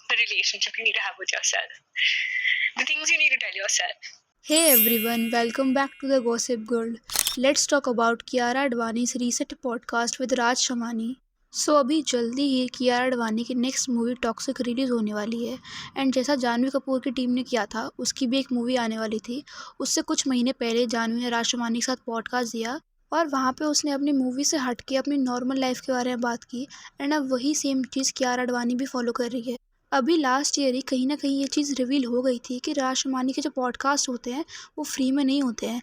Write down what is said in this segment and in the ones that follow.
the relationship you need to have with yourself, the things you need to tell yourself. Hey everyone, welcome back to the Gossip Girl. Let's talk about Kiara Advani's recent podcast with Raj Shamani. अभी जल्दी ही कियारा आडवाणी की next movie toxic release होने वाली है and जैसा जानवी कपूर की team ने किया था उसकी भी एक मूवी आने वाली थी। उससे कुछ महीने पहले जानवी ने राज शमानी के साथ पॉडकास्ट दिया और वहाँ पे उसने अपनी मूवी से हट के अपनी नॉर्मल लाइफ के बारे में बात की एंड अब वही सेम चीज़ कियारा आडवाणी भी फॉलो कर रही है। अभी लास्ट ईयर ही कहीं ना कहीं ये चीज़ रिवील हो गई थी कि राज शमानी के जो पॉडकास्ट होते हैं वो फ्री में नहीं होते हैं।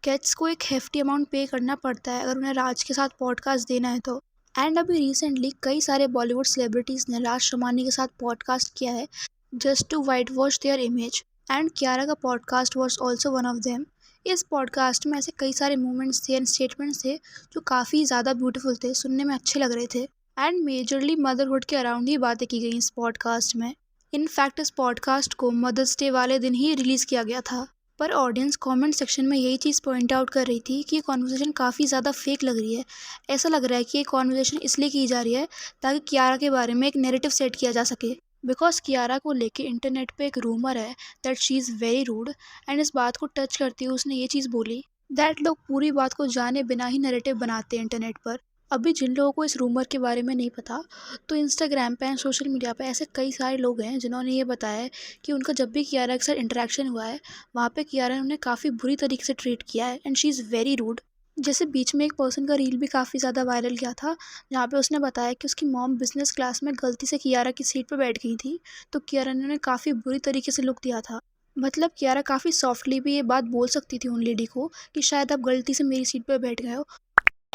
गेट्स को एक हेफ्टी अमाउंट पे करना पड़ता है अगर उन्हें राज के साथ पॉडकास्ट देना है तो। एंड अभी रिसेंटली कई सारे बॉलीवुड सेलिब्रिटीज़ ने राज शमानी के साथ पॉडकास्ट किया है just to whitewash their image and Kiara का podcast was also one of them. इस पॉडकास्ट में ऐसे कई सारे मूवमेंट्स थे एंड स्टेटमेंट्स थे जो काफ़ी ज़्यादा ब्यूटीफुल थे, सुनने में अच्छे लग रहे थे एंड मेजरली मदरहुड के अराउंड ही बातें की गई इस पॉडकास्ट में। इनफैक्ट इस पॉडकास्ट को मदर्स डे वाले दिन ही रिलीज़ किया गया था, पर ऑडियंस कमेंट सेक्शन में यही चीज़ पॉइंट आउट कर रही थी कि ये कॉन्वर्सेशन काफ़ी ज़्यादा फेक लग रही है। ऐसा लग रहा है कि ये कॉन्वर्सेशन इसलिए की जा रही है ताकि कियारा के बारे में एक नैरेटिव सेट किया जा सके, बिकॉज कियारा को लेके इंटरनेट पे एक रूमर है that she is very rude and इस बात को टच करते हुए उसने ये चीज़ बोली दैट लोग पूरी बात को जाने बिना ही नैरेटिव बनाते हैं इंटरनेट पर। अभी जिन लोगों को इस रूमर के बारे में नहीं पता तो इंस्टाग्राम पे एंड सोशल मीडिया पे ऐसे कई सारे लोग हैं जिन्होंने ये बताया है कि उनका जब भी कियारा के साथ इंटरेक्शन हुआ है वहाँ पे कियारा ने उन्हें काफ़ी बुरी तरीके से ट्रीट किया है and she is very rude. जैसे बीच में एक पर्सन का रील भी काफ़ी ज़्यादा वायरल किया था जहाँ पे उसने बताया कि उसकी मॉम बिजनेस क्लास में गलती से कियारा की सीट पर बैठ गई थी तो कियारा ने उन्हें काफ़ी बुरी तरीके से लुक दिया था। मतलब कियारा काफ़ी सॉफ्टली भी ये बात बोल सकती थी उन लेडी को कि शायद आप गलती से मेरी सीट पर बैठ गए हो।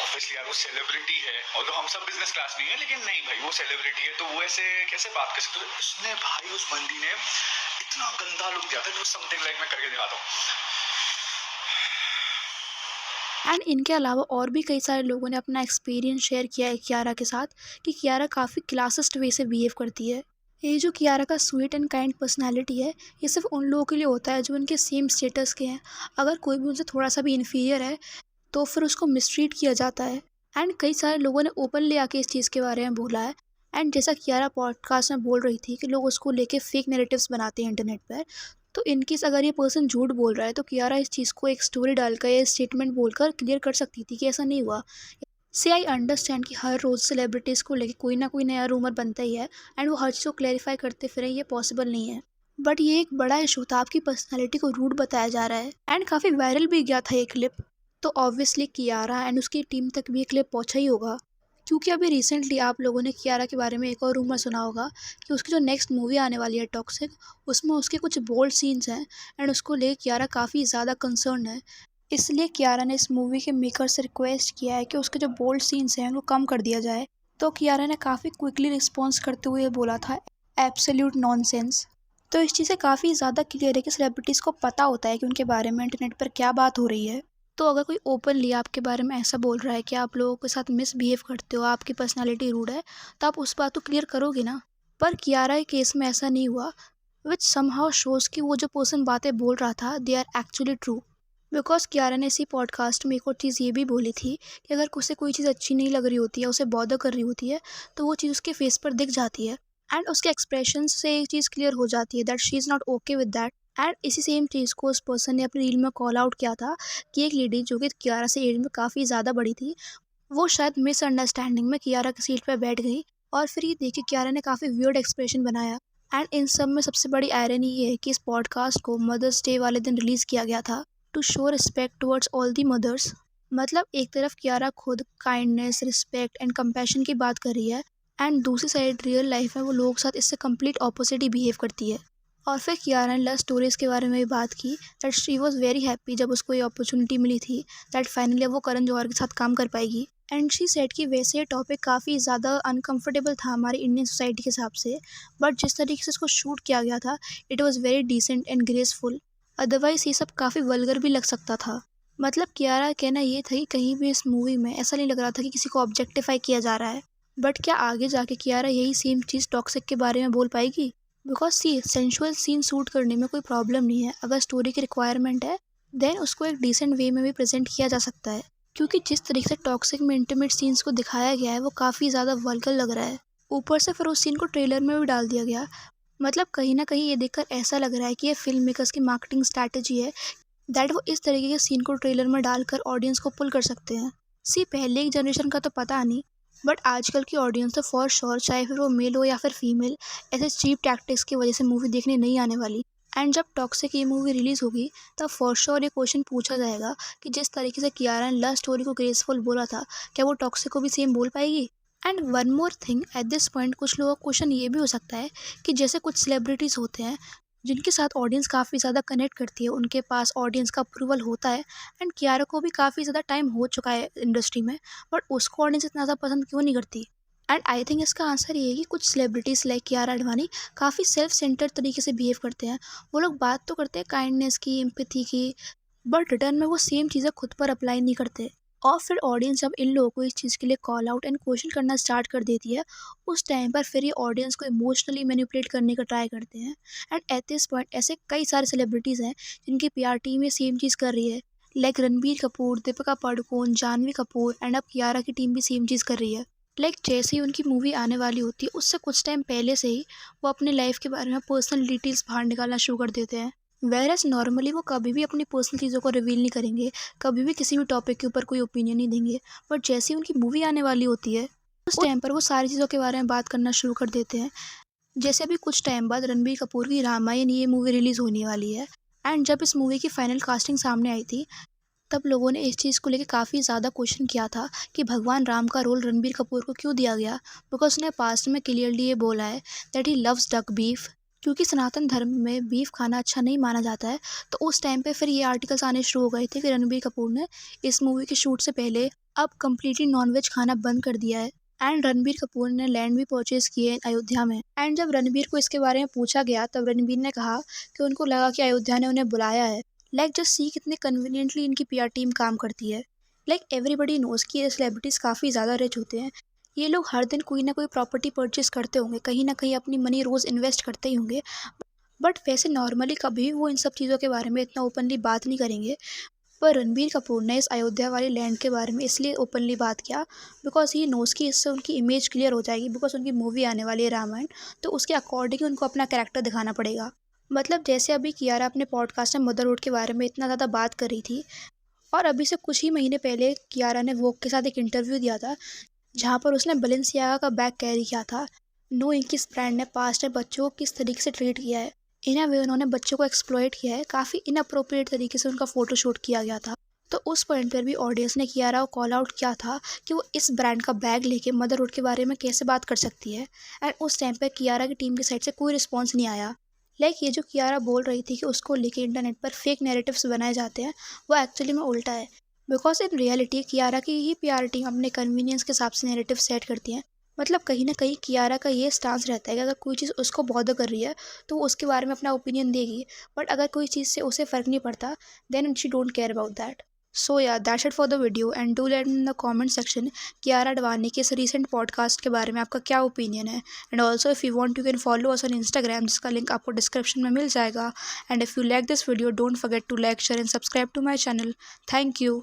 ऑब्वियसली यार वो सेलिब्रिटी है और तो हम सब बिजनेस क्लास नहीं है, लेकिन नहीं भाई वो सेलिब्रिटी है तो वो ऐसे कैसे बात कर सकते हो। उसने भाई उस बंदी ने इतना गंदा लुक दिया था, समथिंग लाइक मैं करके दिखाता हूँ। एंड इनके अलावा और भी कई सारे लोगों ने अपना एक्सपीरियंस शेयर किया है कियारा के साथ कि कियारा काफ़ी क्लासिस्ट वे से बिहेव करती है। ये जो कियारा का स्वीट एंड काइंड पर्सनालिटी है ये सिर्फ उन लोगों के लिए होता है जो उनके सेम स्टेटस के हैं। अगर कोई भी उनसे थोड़ा सा भी इन्फीरियर है तो फिर उसको मिसट्रीट किया जाता है एंड कई सारे लोगों ने ओपनली आके इस चीज़ के बारे में बोला है। एंड जैसा कियारा पॉडकास्ट में बोल रही थी कि लोग उसको लेके फेक नैरेटिव्स बनाते हैं इंटरनेट पर, तो इनकेस अगर ये पर्सन झूठ बोल रहा है तो कियारा इस चीज़ को एक स्टोरी डालकर या स्टेटमेंट बोलकर क्लियर कर सकती थी कि ऐसा नहीं हुआ। से आई अंडरस्टैंड कि हर रोज़ सेलिब्रिटीज़ को लेके कोई ना कोई नया रूमर बनता ही है एंड वो हर चीज़ को क्लैरिफाई करते फिरें, ये पॉसिबल नहीं है। बट ये एक बड़ा इशू था, आपकी पर्सनैलिटी को रूड बताया जा रहा है एंड काफ़ी वायरल भी गया था ये क्लिप। तो ऑब्वियसली कियारा एंड उसकी टीम तक भी ये क्लिप पहुंचा ही होगा, क्योंकि अभी रिसेंटली आप लोगों ने कियारा के बारे में एक और रूमर सुना होगा कि उसकी जो नेक्स्ट मूवी आने वाली है टॉक्सिक, उसमें उसके कुछ बोल्ड सीन्स हैं एंड उसको ले कियारा काफ़ी ज़्यादा कंसर्न है। इसलिए कियारा ने इस मूवी के मेकर से रिक्वेस्ट किया है कि उसके जो बोल्ड सीन्स हैं उनको कम कर दिया जाए। तो कियारा ने काफ़ी क्विकली रिस्पॉन्स करते हुए बोला था एब्सोल्यूट नॉनसेंस। तो इस चीज़ से काफ़ी ज़्यादा क्लियर है कि सेलिब्रिटीज़ को पता होता है कि उनके बारे में इंटरनेट पर क्या बात हो रही है। तो अगर कोई ओपनली आपके बारे में ऐसा बोल रहा है कि आप लोगों के साथ मिसबिहेव करते हो, आपकी पर्सनालिटी रूड है, तो आप उस बात को क्लियर करोगे ना। पर कियारा के केस में ऐसा नहीं हुआ, विच समहाउ शोज़ कि वो जो पर्सन बातें बोल रहा था they are actually true. Because Kiara ने इसी पॉडकास्ट में एक और चीज़ ये भी बोली थी कि अगर उसे कोई चीज़ अच्छी नहीं लग रही होती है, उसे बॉदर कर रही होती है, तो वो चीज़ उसके फेस पर दिख जाती है एंड उसके एक्सप्रेशन से एक चीज़ क्लियर हो जाती है that she is not okay with that. And इसी सेम चीज़ को उस पर्सन ने अपनी रील में कॉल आउट किया था कि एक लेडी जो कि कियारा से एज में काफ़ी ज़्यादा बड़ी थी, वो शायद मिसअंडरस्टैंडिंग में कियारा की सीट पर बैठ गई और फिर ये देखिए कियारा ने काफ़ी वियर्ड एक्सप्रेशन बनाया। एंड इन सब में सबसे बड़ी आयरनी ये है कि इस पॉडकास्ट को मदर्स डे वाले दिन रिलीज़ किया गया था to show respect towards all the mothers. मतलब एक तरफ कियारा खुद काइंडनेस, रिस्पेक्ट एंड कंपैशन की बात कर रही है एंड दूसरी साइड रियल लाइफ में वो लोगों के साथ इससे कंप्लीट ऑपोजिट ही बिहेव करती है। और फिर कियारा ने लव स्टोरीज़ के बारे में भी बात की that she was very happy जब उसको ये अपॉर्चुनिटी मिली थी दैट फाइनली वो करण जौहर के साथ काम कर पाएगी। एंड शी सेड कि वैसे ये टॉपिक काफ़ी ज़्यादा अनकंफर्टेबल था हमारी इंडियन सोसाइटी के हिसाब से, बट जिस तरीके से इसको शूट किया गया था it was very decent and graceful. Otherwise ये सब काफ़ी वल्गर भी लग सकता था। मतलब कियारा का कहना ये था कि कहीं भी इस मूवी में ऐसा नहीं लग रहा था कि किसी को ऑब्जेक्टिफाई किया जा रहा है। बट क्या आगे जाके कियारा यही सेम चीज़ टॉक्सिक के बारे में बोल पाएगी? Because she sensual scene shoot करने में कोई प्रॉब्लम नहीं है, अगर स्टोरी की रिक्वायरमेंट है देन उसको एक डिसेंट वे में भी प्रेजेंट किया जा सकता है। क्योंकि जिस तरीके से टॉक्सिक में इंटीमेट सीन्स को दिखाया गया है वो काफ़ी ज़्यादा वल्गर लग रहा है। ऊपर से फिर उस सीन को ट्रेलर में भी डाल दिया गया। मतलब कहीं न कहीं ये देखकर ऐसा लग रहा है कि ये फ़िल्म मेकर्स की मार्केटिंग स्ट्रैटेजी है दैट वो इस तरीके के सीन को ट्रेलर में डालकर ऑडियंस को पुल कर सकते हैं। सी पहले की जनरेशन का तो पता नहीं, बट आजकल की ऑडियंस तो फॉर श्योर चाहे फिर वो मेल हो या फिर फीमेल, ऐसे चीप टैक्टिक्स की वजह से मूवी देखने नहीं आने वाली। एंड जब टॉक्सिक ये मूवी रिलीज होगी तब फॉर श्योर ये क्वेश्चन पूछा जाएगा कि जिस तरीके से कियारा ने लव स्टोरी को ग्रेसफुल बोला था, क्या वो टॉक्सिक को भी सेम बोल पाएगी? And one more thing at this point, कुछ लोगों का क्वेश्चन ये भी हो सकता है कि जैसे कुछ सेलिब्रिटीज़ होते हैं जिनके साथ ऑडियंस काफ़ी ज़्यादा कनेक्ट करती है, उनके पास ऑडियंस का अप्रूवल होता है, एंड कियारा को भी काफ़ी ज़्यादा टाइम हो चुका है इंडस्ट्री में, बट उसको ऑडियंस इतना ज़्यादा पसंद क्यों नहीं करती? एंड आई थिंक इसका आंसर ये है कि कुछ सेलिब्रिटीज़ लाइक कियारा आडवाणी काफ़ी सेल्फ सेंटर्ड तरीके से बिहेव करते हैं। वो लोग बात तो करते हैं काइंडनेस की, एम्पैथी की, बट रिटर्न में वो सेम चीज़ें खुद पर अप्लाई नहीं करते। और फिर ऑडियंस जब इन लोगों को इस चीज़ के लिए कॉल आउट एंड क्वेश्चन करना स्टार्ट कर देती है, उस टाइम पर फिर ये ऑडियंस को इमोशनली मैनिपुलेट करने का ट्राई करते हैं। एंड एट दिस पॉइंट ऐसे कई सारे सेलिब्रिटीज़ हैं जिनकी पीआर टीम ये सेम चीज़ कर रही है, लाइक रणबीर कपूर, दीपिका पादुकोण, जानवी कपूर, एंड अब कियारा की टीम भी सेम चीज़ कर रही है। लाइक जैसे ही उनकी मूवी आने वाली होती है उससे कुछ टाइम पहले से ही वो अपने लाइफ के बारे में पर्सनल डिटेल्स बाहर निकालना शुरू कर देते हैं। वेरएस नॉर्मली वो कभी भी अपनी पर्सनल चीज़ों को रिवील नहीं करेंगे, कभी भी किसी भी टॉपिक के ऊपर कोई ओपिनियन नहीं देंगे, बट जैसे ही उनकी मूवी आने वाली होती है उस टाइम पर वो सारी चीज़ों के बारे में बात करना शुरू कर देते हैं। जैसे अभी कुछ टाइम बाद रणबीर कपूर की रामायण ये मूवी रिलीज़ होने वाली है, एंड जब इस मूवी की फाइनल कास्टिंग सामने आई थी तब लोगों ने इस चीज़ को लेकर काफ़ी ज़्यादा क्वेश्चन किया था कि भगवान राम का रोल रणबीर कपूर को क्यों दिया गया, बिकॉज उसने पास्ट में क्लियरली ये बोला है that he loves duck beef, क्योंकि सनातन धर्म में बीफ खाना अच्छा नहीं माना जाता है। तो उस टाइम पे फिर ये आर्टिकल्स आने शुरू हो गए थे कि रणबीर कपूर ने इस मूवी के शूट से पहले अब कम्प्लीटली नॉनवेज खाना बंद कर दिया है। एंड रणबीर कपूर ने लैंड भी परचेज किए अयोध्या में। एंड जब रणबीर को इसके बारे में पूछा गया तब रणबीर ने कहा कि उनको लगा कि अयोध्या ने उन्हें बुलाया है। लाइक जस्ट सी कितने कन्वीनियंटली इनकी पीआर टीम काम करती है। लाइक एवरीबडी नोज कि ये सेलिब्रिटीज़ काफ़ी ज़्यादा रिच होते हैं, ये लोग हर दिन कोई ना कोई प्रॉपर्टी परचेस करते होंगे, कहीं ना कहीं अपनी मनी रोज़ इन्वेस्ट करते ही होंगे, बट वैसे नॉर्मली कभी भी वो इन सब चीज़ों के बारे में इतना ओपनली बात नहीं करेंगे। पर रणबीर कपूर ने इस अयोध्या वाली लैंड के बारे में इसलिए ओपनली बात किया बिकॉज ही नोज की इससे उनकी इमेज क्लियर हो जाएगी, बिकॉज उनकी मूवी आने वाली है रामायण, तो उसके अकॉर्डिंग उनको अपना कैरेक्टर दिखाना पड़ेगा। मतलब जैसे अभी कियारा अपने पॉडकास्ट में मदरहुड के बारे में इतना ज़्यादा बात कर रही थी, और अभी से कुछ ही महीने पहले कियारा ने वोग के साथ एक इंटरव्यू दिया था जहाँ पर उसने बलेंसियागा का बैग कैरी किया था, नोइंग कि इस ब्रांड ने पास्ट में बच्चों को किस तरीके से ट्रीट किया है। इन अ वे उन्होंने बच्चों को एक्सप्लॉइट किया है, काफ़ी इनअप्रोप्रिएट तरीके से उनका फ़ोटोशूट किया गया था। तो उस पॉइंट पर भी ऑडियंस ने कियारा को कॉल आउट किया था कि वो इस ब्रांड का बैग लेके मदरहुड के बारे में कैसे बात कर सकती है, एंड उस टाइम पर कियारा की टीम की साइड से कोई रिस्पॉन्स नहीं आया। लाइक ये जो कियारा बोल रही थी कि उसको लेके इंटरनेट पर फेक नैरेटिव्स बनाए जाते हैं, वो एक्चुअली में उल्टा है, बिकॉज इन रियलिटी कियारा की ही पीआर टीम अपने कन्वीनियंस के हिसाब से नैरेटिव सेट करती है। मतलब कहीं ना कहीं कियारा का ये स्टांस रहता है कि अगर कोई चीज़ उसको बॉदर कर रही है तो वो उसके बारे में अपना ओपिनियन देगी, बट अगर कोई चीज़ से उसे फ़र्क नहीं पड़ता then she don't care about that. So yeah that's it for the video, and do let in the comment section Kiara Advani के इस रीसेंट पॉडकास्ट के बारे में आपका क्या ओपिनियन है। And also if you want you can follow us on Instagram, जिसका link आपको डिस्क्रिप्शन में मिल जाएगा। And if you like this video don't forget to like, share and subscribe to my channel. Thank you.